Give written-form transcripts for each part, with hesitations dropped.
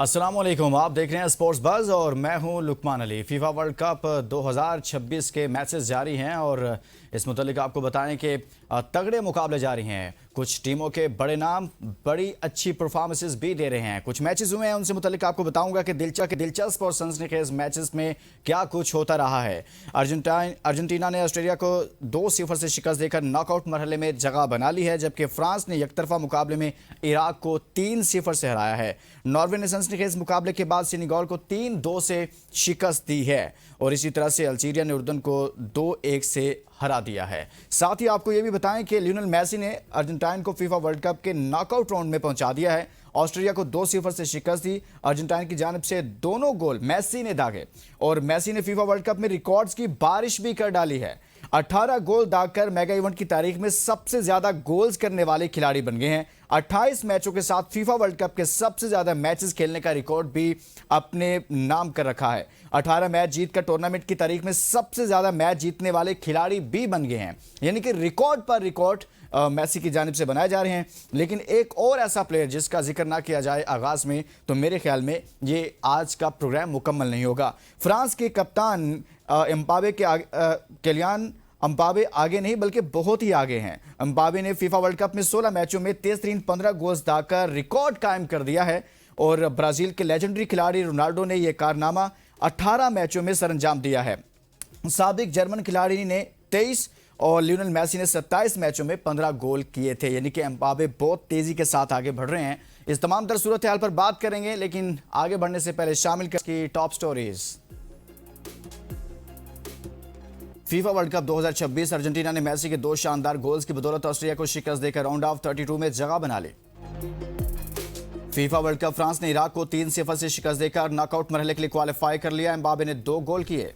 अस्सलाम वालेकुम, आप देख रहे हैं स्पोर्ट्स बज़ और मैं हूं Luqman Ali. FIFA World Cup 2026 के मैचेस जारी हैं और इस मुतालिक आपको बताएं कि तगड़े मुकाबले जारी हैं। कुछ टीमों के बड़े नाम बड़ी अच्छी परफॉर्मेंसेस भी दे रहे हैं। कुछ मैचेस हुए हैं, उनसे मुतालिक आपको बताऊंगा कि दिलचस्प और सनसनीखेज मैचेस में क्या कुछ होता रहा है। अर्जेंटीना ने ऑस्ट्रेलिया को 2-0 से शिकस्त देकर नॉकआउट मरहले में जगह बना ली है, जबकि फ्रांस ने एकतरफा मुकाबले में इराक को 3-0 से हराया है। नॉर्वे ने सनसनीखेज मुकाबले के बाद सेनेगल को 3-2 से शिकस्त दी है और इसी तरह से अल्जीरिया ने उर्दन को 2-1 से हरा दिया है। साथ ही आपको यह भी बताएं कि लियोनेल मेसी ने अर्जेंटीना को फीफा वर्ल्ड कप के नॉकआउट राउंड में पहुंचा दिया है। ऑस्ट्रेलिया को 2-0 से शिकस्त दी। अर्जेंटीना की जानिब से दोनों गोल मेसी ने दागे और मेसी ने फीफा वर्ल्ड कप में रिकॉर्ड्स की बारिश भी कर डाली है। 18 गोल दागकर मेगा इवेंट की तारीख में सबसे ज्यादा गोल्स करने वाले खिलाड़ी बन गए हैं। 28 मैचों के साथ फीफा वर्ल्ड कप के सबसे ज्यादा मैचेस खेलने का रिकॉर्ड भी अपने नाम कर रखा है। 18 मैच जीतकर टूर्नामेंट की तारीख में सबसे ज्यादा मैच जीतने वाले खिलाड़ी भी बन गए हैं, यानी कि रिकॉर्ड पर रिकॉर्ड मेसी की जानिब से बनाए जा रहे हैं। लेकिन एक और ऐसा प्लेयर जिसका जिक्र ना किया जाए आगाज में, तो मेरे ख्याल में ये आज का प्रोग्राम मुकम्मल नहीं होगा। फ्रांस के कप्तान एम्बापे के किलियन एम्बापे आगे नहीं बल्कि बहुत ही आगे हैं। एम्बापे ने फीफा वर्ल्ड कप में 16 मैचों में तेज तरीन 15 गोल्स दागकर रिकॉर्ड कायम कर दिया है और ब्राजील के लेजेंडरी खिलाड़ी रोनाल्डो ने यह कारनामा 18 मैचों में सरअंजाम दिया है। साबिक जर्मन खिलाड़ी ने 23 और लियोनेल मेसी ने 27 मैचों में 15 गोल किए थे, यानी कि एम्बापे बहुत तेजी के साथ आगे बढ़ रहे हैं। इस तमाम तर सूरत हाल पर बात करेंगे, लेकिन आगे बढ़ने से पहले शामिल की top stories. FIFA World Cup 2026 Argentina ने मेसी के 2 शानदार गोल्स की बदौलत ऑस्ट्रेलिया को शिकस्त देकर राउंड ऑफ 32 में जगह बना ली। फीफा वर्ल्ड कप फ्रांस ने इराक को 3-0 से शिकस्त देकर नॉकआउट मरहले के लिए क्वालिफाई कर लिया। एम्बापे ने 2 गोल किए।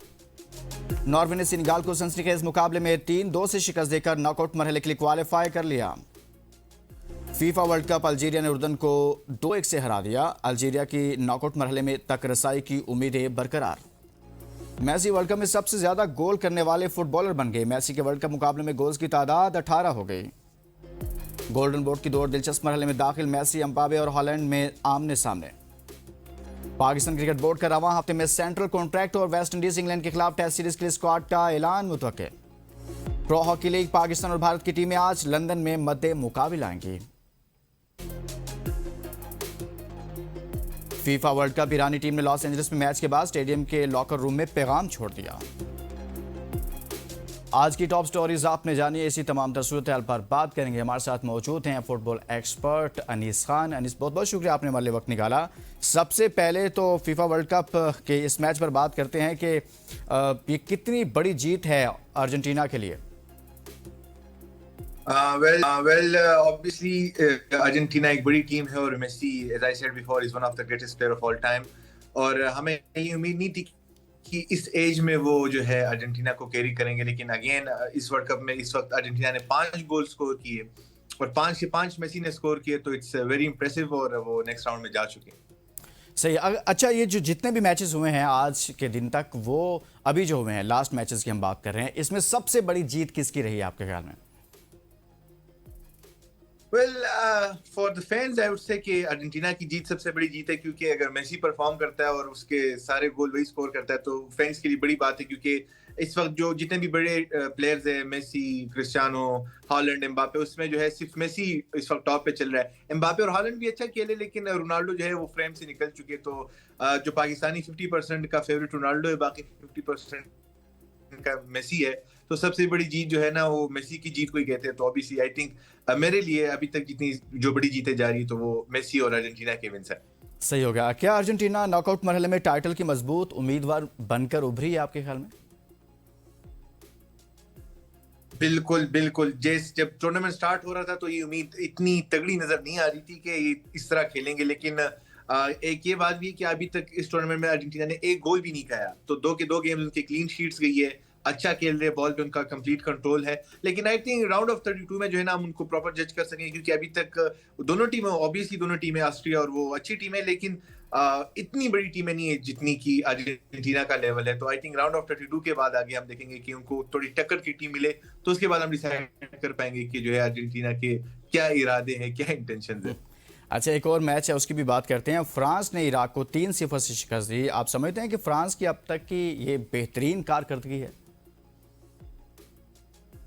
नॉर्वे ने सेनेगल को सनसनीखेज मुकाबले में 3-2 से शिकस्त देकर नॉकआउट मरहले के लिए क्वालिफाई कर लिया। फीफा वर्ल्ड कप अल्जीरिया ने उर्दन को 2-1 से हरा दिया। अल्जीरिया की नॉकआउट मरहले में तक रसाई की उम्मीदें बरकरार। मेसी वर्ल्ड कप में सबसे ज्यादा गोल करने वाले फुटबॉलर बन गए। मेसी के वर्ल्ड कप मुकाबले में गोल्स की तादाद 18 हो गई। गोल्डन बोट की दौड़ दिलचस्प मरहले में दाखिल। मेसी, एम्बापे और हॉलैंड में आमने सामने। पाकिस्तान क्रिकेट बोर्ड का रवां हफ्ते में सेंट्रल कॉन्ट्रैक्ट और वेस्ट इंडीज इंग्लैंड के खिलाफ टेस्ट सीरीज के लिए स्क्वाड का ऐलान मुतवक्के। प्रो हॉकी लीग पाकिस्तान और भारत की टीमें आज लंदन में मद्दे मुकाबला आएंगी। फीफा वर्ल्ड कप ईरानी टीम ने लॉस एंजलिस में मैच के बाद स्टेडियम के लॉकर रूम में पैगाम छोड़ दिया। आज की टॉप स्टोरीज आपने जानी। इसी तमाम सूरत हाल पर बात करेंगे। हमारे साथ मौजूद हैं फुटबॉल एक्सपर्ट अनीस खान। अनीस, बहुत बहुत शुक्रिया आपने हमारे लिए वक्त निकाला। सबसे पहले तो फीफा वर्ल्ड कप के इस मैच पर बात करते हैं कि ये कितनी बड़ी जीत है अर्जेंटीना के लिए। Obviously, अर्जेंटीना एक बड़ी टीम है और Messi, as I said before, is one of the greatest player of all time. और हमें ये उम्मीद नहीं थी कि इस एज में वो जो है अर्जेंटीना को कैरी करेंगे, लेकिन अगेन इस वर्ल्ड कप में इस वक्त अर्जेंटीना ने 5 गोल स्कोर किए और 5 के 5 मेसी ने स्कोर किए, तो इट्स वेरी इंप्रेसिव और वो नेक्स्ट राउंड में जा चुके हैं। सही। अच्छा, ये जो जितने भी मैचेस हुए हैं आज के दिन तक, वो अभी जो हुए हैं लास्ट मैचेस की हम बात कर रहे हैं, इसमें सबसे बड़ी जीत किसकी रही है आपके ख्याल में? For the fans I would say कि अर्जेंटीना की जीत सबसे बड़ी जीत है, क्योंकि अगर मेसी परफॉर्म करता है और उसके सारे गोल वही स्कोर करता है तो फैंस के लिए बड़ी बात है। क्योंकि इस वक्त जो जितने भी बड़े प्लेयर्स हैं, मेसी, क्रिस्टियानो, हॉलैंड, एम्बापे, उसमें जो है सिर्फ मेसी इस वक्त टॉप पे चल रहा है। एम्बापे और हॉलैंड भी अच्छा खेले, लेकिन रोनाल्डो जो है वो फ्रेम से निकल चुके। तो जो पाकिस्तानी 50% का फेवरेट रोनाल्डो है, बाकी 50% का मेसी है। तो सबसे बड़ी जीत जो है ना, वो मेसी की जीत को ही कहते हैं। तो ऑब्वियसली आई थिंक मेरे लिए अभी तक जितनी जो बड़ी जीतें जा रही है तो वो मेसी और अर्जेंटीना के विंस है। सही हो गया। क्या अर्जेंटीना नॉकआउट मरहले में टाइटल की मजबूत उम्मीदवार बनकर उभरी है आपके ख्याल में? बिल्कुल बिल्कुल। जब टूर्नामेंट स्टार्ट हो रहा था तो ये उम्मीद इतनी तगड़ी नजर नहीं आ रही थी कि ये इस तरह खेलेंगे, लेकिन एक ये बात भी है कि अभी तक इस टूर्नामेंट में अर्जेंटीना ने एक गोल भी नहीं खाया। तो 2 के 2 गेम उनके क्लीन शीट्स गई है, अच्छा खेल रहे, बॉल पे उनका कंप्लीट कंट्रोल है। लेकिन आई थिंक राउंड ऑफ 32 में जो है ना, हम उनको प्रॉपर जज कर सकेंगे, क्योंकि अभी तक दोनों टीमें ऑस्ट्रिया और वो अच्छी टीम है, लेकिन इतनी बड़ी टीमें नहीं है जितनी की अर्जेंटीना का लेवल है। तो आई थिंक राउंड ऑफ 32 के बाद आगे हम देखेंगे कि उनको थोड़ी टक्कर की टीम मिले, तो उसके बाद हम डिसाइड कर पाएंगे कि जो है अर्जेंटीना के क्या इरादे हैं, क्या इंटेंशंस है। अच्छा, एक और मैच है उसकी भी बात करते हैं। फ्रांस ने इराक को 3-0 से शिकस्त दी। आप समझते हैं कि फ्रांस की अब तक की ये बेहतरीन कारकर्दगी है?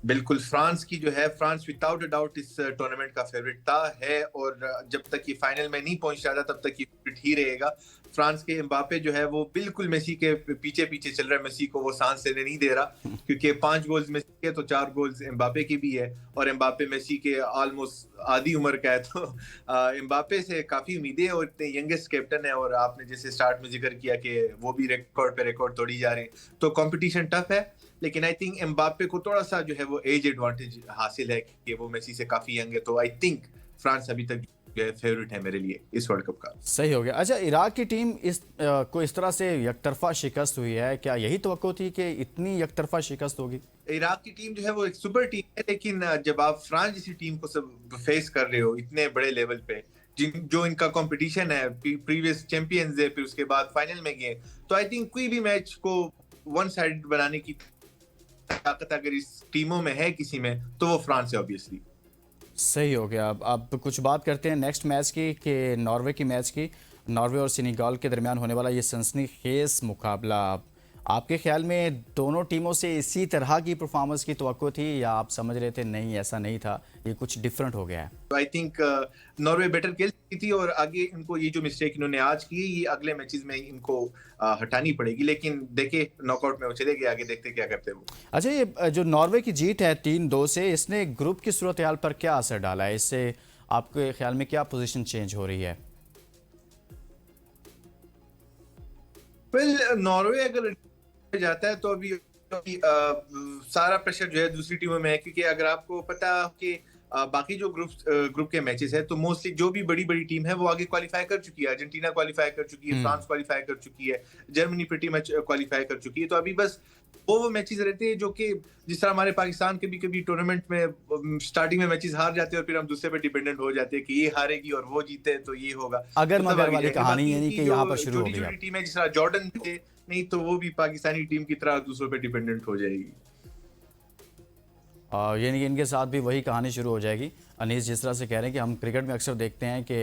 बिल्कुल, फ्रांस की जो है, फ्रांस विदाउट अ डाउट इस टूर्नामेंट का फेवरेट था, है, और जब तक ये फाइनल में नहीं पहुंच रहा था तब तक ये फेवरेट ही रहेगा। फ्रांस के एम्बापे जो है वो बिल्कुल मेसी के पीछे पीछे चल रहा है, मेसी को वो सांस लेने नहीं दे रहा, क्योंकि 5 गोल्स मेसी के तो 4 गोल्स एम्बापे के भी है, और एम्बापे मेसी के ऑलमोस्ट आधी उम्र का है, तो एम्बापे से काफी उम्मीदें हैं, और इतने यंगेस्ट कैप्टन है, और आपने जैसे स्टार्ट में जिक्र किया कि वो भी रिकॉर्ड पे रिकॉर्ड तोड़ी जा रहे हैं, तो कंपटीशन टफ है। लेकिन आई थिंक एम्बापे को थोड़ा सा जो है वो एज एडवांटेज हासिल है कि वो मेसी से काफी यंग है, तो आई थिंक फ्रांस अभी तक जो है फेवरेट है मेरे लिए इस वर्ल्ड कप का। सही हो गया। अच्छा, इराक की टीम को इस तरह से यकतरफा शिकस्त हुई है, क्या यही तवक्को थी कि इतनी यकतरफा शिकस्त होगी? इराक की टीम जो है वो एक सुपर टीम है, लेकिन जब आप फ्रांस जैसी टीम को सब फेस कर रहे हो इतने बड़े लेवल पे, जो इनका कंपटीशन है, प्रीवियस चैंपियंस है, फिर उसके बाद फाइनल में गए, तो आई थिंक कोई भी मैच को वन साइड बनाने की ताकत अगर इस टीमों में है किसी में, तो वो फ्रांस है ऑब्वियसली। सही हो गया। अब कुछ बात करते हैं नेक्स्ट मैच की, कि नॉर्वे की मैच की। नॉर्वे और सेनेगल के दरमियान होने वाला ये सनसनीखेज मुकाबला, आपके ख्याल में दोनों टीमों से इसी तरह की परफॉर्मेंस की तवक्को थी, या आप समझ रहे थे नहीं ऐसा नहीं था, ये कुछ डिफरेंट हो गया है? आई थिंक नॉर्वे बेटर खेल सकती थी, और आगे इनको ये जो मिस्टेक इन्होंने आज की है ये अगले मैचेस में इनको हटानी पड़ेगी, लेकिन देखे नॉकआउट में वो चले गए, आगे देखते क्या करते हैं वो। अच्छा, ये जो नॉर्वे की जीत है 3-2 से, इसने ग्रुप की सूरत हाल पर क्या असर डाला है? इससे आपके ख्याल में क्या पोजीशन चेंज हो रही है? वेल, नॉर्वे अगर जाता है तो अभी सारा प्रेशर जो है दूसरी टीमों में है, क्योंकि अगर आपको पता कि बाकी जो ग्रुप के मैचेस है, तो मोस्टली जो भी बड़ी बड़ी टीम है वो आगे क्वालिफाई कर चुकी है। अर्जेंटीना क्वालिफाई कर चुकी है, फ्रांस क्वालिफाई कर चुकी है, जर्मनी प्रीटी मच क्वालिफाई कर चुकी है, तो अभी बस वो मैचेस रहते हैं जो कि जिस तरह हमारे पाकिस्तान के भी कभी टूर्नामेंट में स्टार्टिंग में मैचेस हार जाते हैं और फिर हम दूसरे पे डिपेंडेंट हो जाते हैं कि ये हारेगी और वो जीते तो ये होगा, अगर तो तब मगर आगे वाली जाएंगे। कहानी बाकी यानी इनकी कि जो यहाँ पर शुरू हो छोटी गई छोटी अब। टीम है, जिस तरह जॉर्डन थे, नहीं तो वो भी पाकिस्तानी टीम की तरह दूसरों पे डिपेंडेंट हो जाएगी। यानी कि इनके साथ भी वही कहानी शुरू हो जाएगी। अनीस जिस तरह से कह रहे हैं कि हम क्रिकेट में अक्सर देखते हैं कि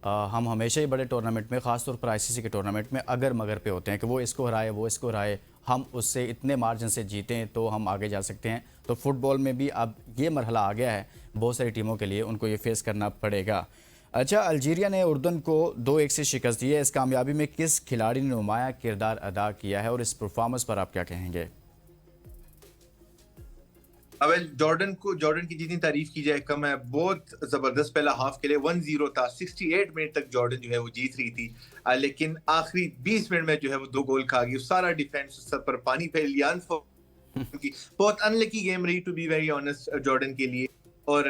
हम हमेशा ही बड़े टूर्नामेंट में, ख़ासतौर पर आईसीसी के टूर्नामेंट में अगर मगर पे होते हैं कि वो इसको हराए वो इसको हराए, हम उससे इतने मार्जिन से जीतें तो हम आगे जा सकते हैं। तो फुटबॉल में भी अब ये मरहला आ गया है बहुत सारी टीमों के लिए, उनको ये फेस करना पड़ेगा। अच्छा, अल्जीरिया ने उर्दन को 2-1 से शिकस्त दी है। इस कामयाबी में किस खिलाड़ी ने नुमाया किरदार अदा किया है और इस परफॉर्मेंस पर आप क्या कहेंगे? अब जॉर्डन की जितनी तारीफ की जाए कम है। बहुत जबरदस्त पहला हाफ के लिए 1-0 था, 68 मिनट तक जॉर्डन जो है वो जीत रही थी, लेकिन आखिरी 20 मिनट में जो है वो 2 गोल खा गई। सारा डिफेंस सब पर पानी फेर लिया। की बहुत अनलकी गेम रही, to be very honest, Jordan के लिए। और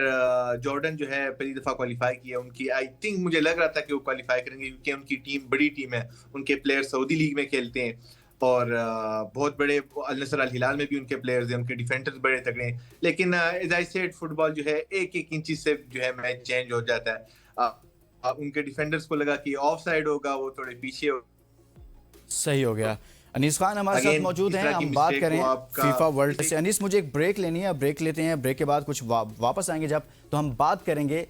जॉर्डन जो है पहली दफा क्वालिफाई किया उनकी, आई थिंक मुझे लग रहा था कि वो क्वालिफाई करेंगे, क्योंकि उनकी टीम बड़ी टीम है, उनके प्लेयर सऊदी लीग में खेलते हैं, और बहुत बड़े अल नसर अल हिलाल में भी उनके प्लेयर्स हैं, उनके डिफेंडर्स बड़े तगड़े हैं। लेकिन एज आई सेड, फुटबॉल जो है एक एक इंची से जो है मैच चेंज हो जाता है। उनके डिफेंडर्स को लगा कि ऑफ साइड होगा, वो थोड़े पीछे हो। सही हो गया। अनीस खान हमारे साथ Again, मौजूद इस हैं। तरह की हम बात mistake करें को आपका- फीफा वर्ल्ड से। अनीस, मुझे एक ब्रेक लेनी है, ब्रेक लेते हैं। ब्रेक के बाद कुछ वापस आएंगे जब, तो हम बात करेंगे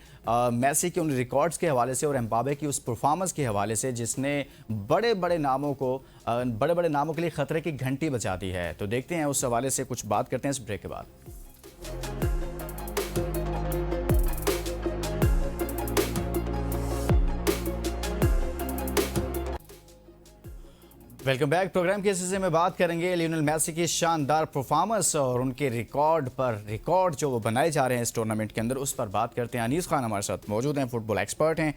मेसी के उन रिकॉर्ड्स के हवाले से और एम्बापे की उस परफॉर्मेंस के हवाले से जिसने बड़े बड़े नामों के लिए खतरे की घंटी बजा दी है। तो देखते हैं, उस हवाले से कुछ बात करते हैं इस ब्रेक के बाद। Welcome back. प्रोग्राम के इस हिस्से में बात करेंगे लियोनेल मेसी की शानदार परफॉर्मेंस और उनके रिकॉर्ड जो वो बनाए जा रहे हैं इस टूर्नामेंट के अंदर, उस पर बात करते हैं। अनीस खान हमारे साथ मौजूद हैं, फुटबॉल एक्सपर्ट हैं।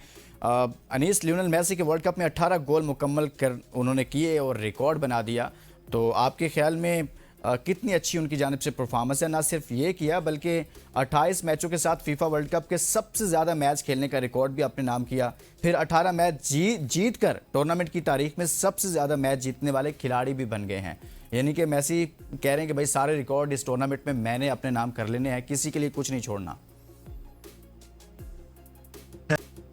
अनीस, लियोनेल मेसी के वर्ल्ड कप में 18 गोल मुकम्मल कर उन्होंने किए और रिकॉर्ड बना दिया, तो आपके ख्याल में कितनी अच्छी उनकी जानिब से परफॉर्मेंस है? ना सिर्फ ये किया बल्कि 28 मैचों के साथ फीफा वर्ल्ड कप के सबसे ज़्यादा मैच खेलने का रिकॉर्ड भी अपने नाम किया। फिर 18 मैच जीत कर टूर्नामेंट की तारीख में सबसे ज़्यादा मैच जीतने वाले खिलाड़ी भी बन गए हैं। यानी कि मेसी कह रहे हैं कि भाई सारे रिकॉर्ड इस टूर्नामेंट में मैंने अपने नाम कर लेने हैं, किसी के लिए कुछ नहीं छोड़ना।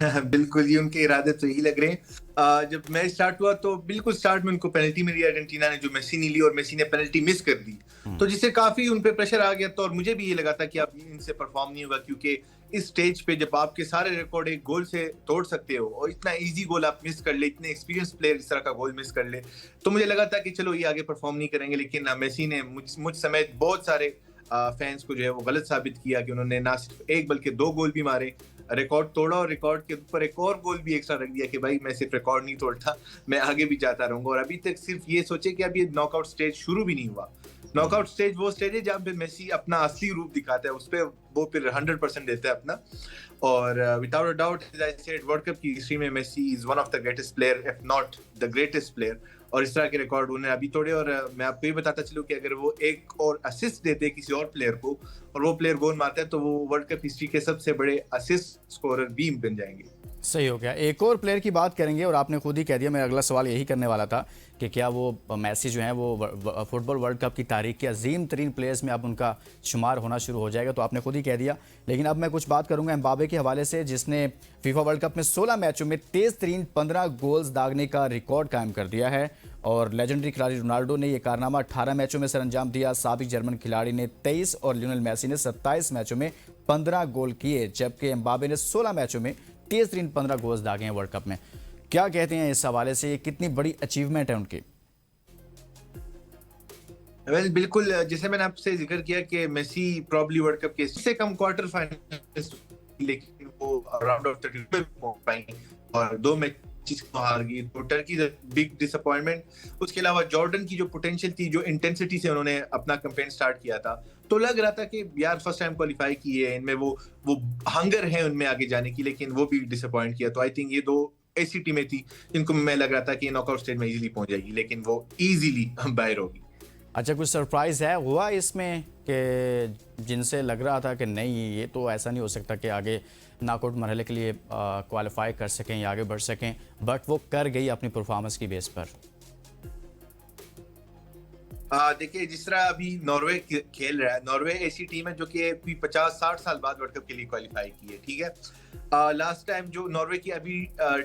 बिल्कुल, ये उनके इरादे तो यही लग रहे हैं। जब मैच स्टार्ट हुआ तो बिल्कुल स्टार्ट में उनको पेनल्टी मिली अर्जेंटीना ने, जो मेसी ने ली, और मेसी ने पेनल्टी मिस कर दी, तो जिससे काफी उन पे प्रेशर आ गया था। और मुझे भी ये लगा था कि अब इनसे परफॉर्म नहीं होगा, क्योंकि इस स्टेज पे जब आपके सारे रिकॉर्ड एक गोल से तोड़ सकते हो और इतना इजी गोल आप मिस कर ले, इतने एक्सपीरियंस प्लेयर इस तरह का गोल मिस कर ले, तो मुझे लगा था कि चलो ये आगे परफॉर्म नहीं करेंगे, लेकिन मेसी ने मुझ समेत बहुत सारे फैंस को जो है वो गलत साबित किया कि उन्होंने ना सिर्फ एक बल्कि 2 गोल भी मारे, रिकॉर्ड तोड़ा और रिकॉर्ड के ऊपर एक और गोल भी एक्स्ट्रा रख दिया कि भाई मैं सिर्फ रिकॉर्ड नहीं तोड़ता, मैं आगे भी जाता रहूंगा। और अभी तक सिर्फ ये सोचे कि अभी नॉकआउट स्टेज शुरू भी नहीं हुआ। नॉकआउट स्टेज वो स्टेज है जहाँ पे मेसी अपना असली रूप दिखाता है, उस पर वो फिर 100% देता है अपना। और without a doubt as I said, World Cup की हिस्ट्री में Messi is one of the greatest player, if not the greatest player. और इस तरह के रिकॉर्ड उन्हें अभी तोड़े। और मैं आपको ये बताता चलूं कि अगर वो एक और असिस्ट देते किसी और प्लेयर को और वो प्लेयर गोल मारता है, तो वो वर्ल्ड कप हिस्ट्री के सबसे बड़े असिस्ट स्कोरर भी बन जाएंगे। सही हो गया। एक और प्लेयर की बात करेंगे और आपने खुद ही कह दिया, मेरा अगला सवाल यही करने वाला था कि क्या वो मेसी जो है वो फुटबॉल वर्ल्ड कप की तारीख के अजीम तरीन प्लेयर्स में अब उनका शुमार होना शुरू हो जाएगा, तो आपने खुद ही कह दिया। लेकिन अब मैं कुछ बात करूंगा एम्बापे के हवाले से, जिसने फीफा वर्ल्ड कप में 16 मैचों में तेज तरीन 15 गोल्स दागने का रिकॉर्ड कायम कर दिया है। और लेजेंडरी खिलाड़ी रोनाल्डो ने यह कारनामा 18 मैचों में सर अंजाम दिया। साबिक जर्मन खिलाड़ी ने 23 और लियोनेल मेसी ने 27 मैचों में 15 गोल किए, जबकि एम्बापे ने 16 मैचों में तेज तरीन 15 गोल्स दागे हैं वर्ल्ड कप में। क्या कहते हैं इस हवाले से, ये कितनी बड़ी अचीवमेंट है उनकी? बिल्कुल, जैसे मैंने आपसे जिक्र किया कि मेसी प्रॉब्ली वर्ल्ड कप के इससे कम क्वार्टर फाइनल, लेकिन वो राउंड ऑफ 32 में पहुंच पाई और 2 मैचेस को हार गई, तो टर्की बिग डिसअपॉइंटमेंट। उसके अलावा जॉर्डन की जो पोटेंशियल थी, जो इंटेंसिटी से उन्होंने अपना कैंपेन स्टार्ट किया था, तो लग रहा था कि यार फर्स्ट टाइम क्वालिफाई किए हैं, इनमें वो हंगर है उनमें आगे जाने की, लेकिन वो भी डिसअपॉइंट किया। तो आई थिंक ये 2 ऐसी टीमें थी जिनको मैं लग रहा था कि नॉकआउट स्टेज में इजीली पहुंच जाएगी, लेकिन वो इजीली बाहर होगी। अच्छा, कुछ सरप्राइज है हुआ इसमें कि जिनसे लग रहा था कि नहीं ये तो ऐसा नहीं हो सकता कि आगे नॉकआउट मरहले के लिए क्वालिफाई कर सकें या आगे बढ़ सकें, बट वो कर गई अपनी परफॉर्मेंस की बेस पर? देखिए, जिस तरह अभी नॉर्वे खेल रहा है, नॉर्वे ऐसी टीम है जो कि 50-60 साल बाद वर्ल्ड कप के लिए क्वालिफाई की है, ठीक है। लास्ट टाइम जो नॉर्वे की अभी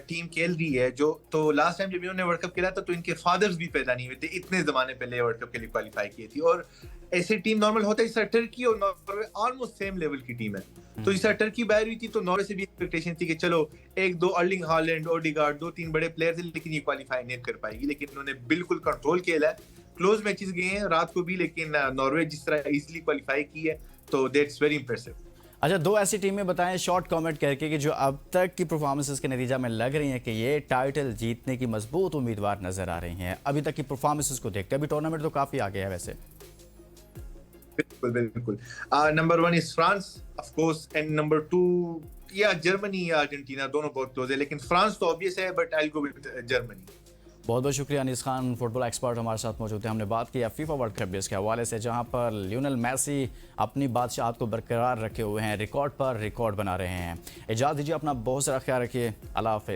टीम खेल रही है, जो तो लास्ट टाइम जब इन्होंने वर्ल्ड कप खेला था तो इनके फादर्स भी पैदा नहीं हुए थे, इतने जमाने पहले वर्ल्ड कप के लिए क्वालिफाई की थी। और ऐसी टीम नॉर्मल होता है, इस तरह टर्की और नॉर्वे ऑलमोस्ट सेम लेवल की टीम है। तो इस तरह टर्की बाहर हुई थी तो नॉर्वे से भी एक्सपेक्टेशन थी कि चलो 1-2 अर्लिंग हालैंड, ओडेगार्ड, 2-3 बड़े प्लेयर्स हैं, लेकिन ये क्वालिफाई नहीं कर पाएगी। लेकिन उन्होंने बिल्कुल कंट्रोल खेला है, क्लोज मैचेस गए हैं रात को भी, लेकिन नॉर्वे जिस तरह इजीली क्वालिफाई की है, तो दैट्स वेरी इंप्रेसिव। अच्छा, 2 ऐसी टीमें बताएं शॉर्ट कमेंट करके कि जो अब तक की परफॉर्मेंसेस के नतीजा में लग रही हैं कि ये टाइटल जीतने की मजबूत उम्मीदवार नजर आ रही हैं अभी तक की परफॉर्मेंसेस को देखते। अभी टूर्नामेंट तो काफी आगे है वैसे। बिल्कुल बिल्कुल। Number 1 is France of course, and number 2 या जर्मनी या अर्जेंटीना, दोनों बहुत क्लोज है, लेकिन फ्रांस तो ऑब्वियस है, but I will go with Germany. बहुत बहुत शुक्रिया अनीस खान, फुटबॉल एक्सपर्ट हमारे साथ मौजूद हैं। हमने बात की फीफा वर्ल्ड कप के हवाले से, जहां पर लियोनेल मेसी अपनी बादशाहत को बरकरार रखे हुए हैं, रिकॉर्ड पर रिकॉर्ड बना रहे हैं। इजाज़त दीजिए, अपना बहुत सारा ख्याल रखिए। अल्लाह हाफिज़।